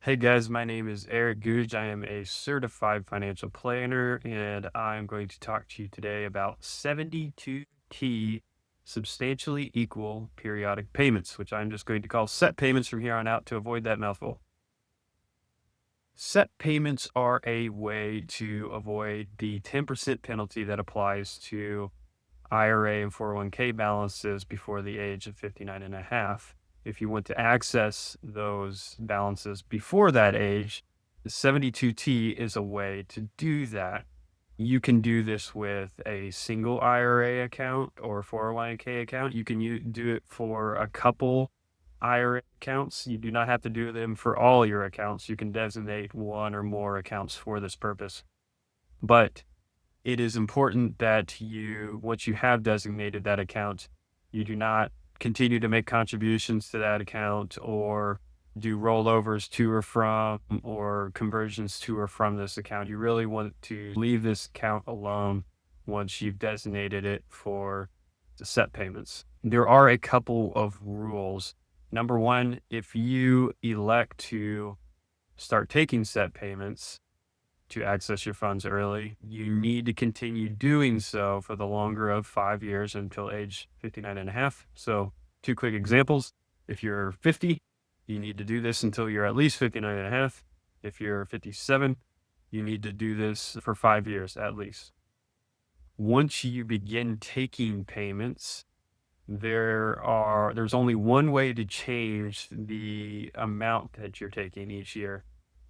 Hey guys, my name is Eric Googe. I am a certified financial planner, and I'm going to talk to you today about 72T substantially equal periodic payments, which I'm just going to call set payments from here on out to avoid that mouthful. Set payments are a way to avoid the 10% penalty that applies to IRA and 401k balances before the age of 59 and a half. If you want to access those balances before that age, the 72T is a way to do that. You can do this with a single IRA account or 401k account. You can do it for a couple IRA accounts. You do not have to do them for all your accounts. You can designate one or more accounts for this purpose. But it is important that once you have designated that account, you do not continue to make contributions to that account or do rollovers to or from or conversions to or from this account. You really want to leave this account alone once you've designated it for the set payments. There are a couple of rules. Number one, if you elect to start taking set payments, to access your funds early, you need to continue doing so for the longer of 5 years until age 59 and a half. So, two quick examples. If you're 50, you need to do this until you're at least 59 and a half. If you're 57, you need to do this for 5 years at least. Once you begin taking payments, there's only one way to change the amount that you're taking each year,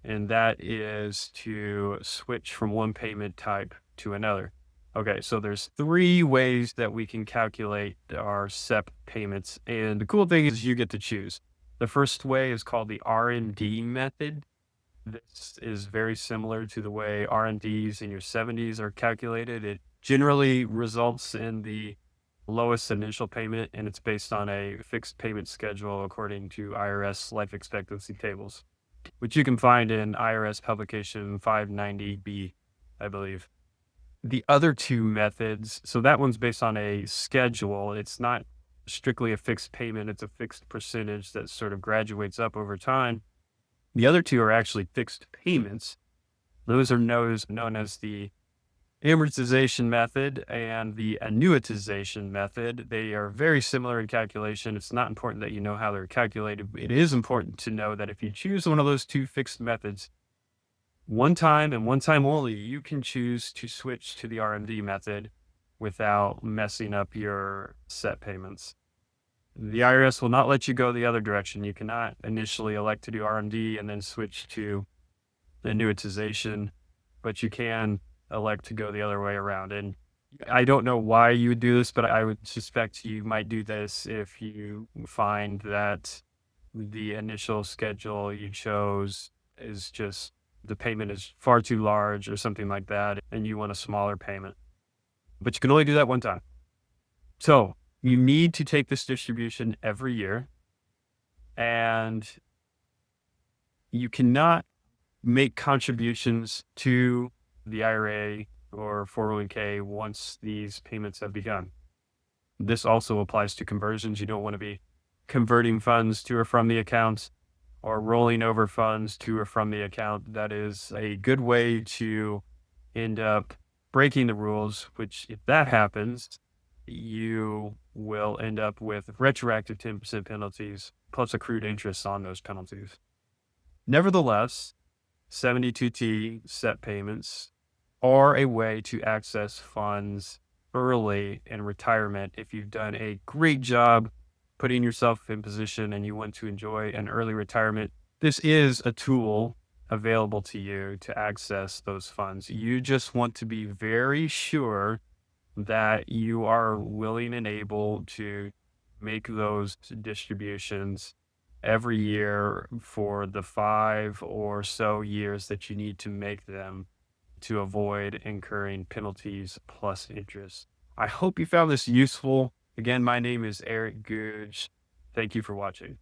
and that is to switch from one payment type to another. Okay, so there's three ways that we can calculate our SEP payments, and the cool thing is you get to choose. The first way is called the RMD method. This is very similar to the way RMDs in your 70s are calculated. It generally results in the lowest initial payment, and it's based on a fixed payment schedule according to IRS life expectancy tables, which you can find in IRS publication 590B, I believe. The other two methods, so that one's based on a schedule. It's not strictly a fixed payment, it's a fixed percentage that sort of graduates up over time. The other two are actually fixed payments. Those are known as the amortization method and the annuitization method. They are very similar in calculation. It's not important that you know how they're calculated. It is important to know that if you choose one of those two fixed methods, one time and one time only, you can choose to switch to the RMD method without messing up your set payments. The IRS will not let you go the other direction. You cannot initially elect to do RMD and then switch to annuitization, but you can elect to go the other way around. And I don't know why you would do this, but I would suspect you might do this if you find that the initial schedule you chose is just the payment is far too large or something like that, and you want a smaller payment. But you can only do that one time. So you need to take this distribution every year, and you cannot make contributions to the IRA or 401k once these payments have begun. This also applies to conversions. You don't want to be converting funds to or from the accounts or rolling over funds to or from the account. That is a good way to end up breaking the rules, which if that happens, you will end up with retroactive 10% penalties plus accrued interest on those penalties. Nevertheless, 72T set payments are a way to access funds early in retirement if you've done a great job putting yourself in position and you want to enjoy an early retirement. This is a tool available to you to access those funds. You just want to be very sure that you are willing and able to make those distributions every year for the 5 or so years that you need to make them to avoid incurring penalties plus interest. I hope you found this useful. Again, my name is Eric Googe. Thank you for watching.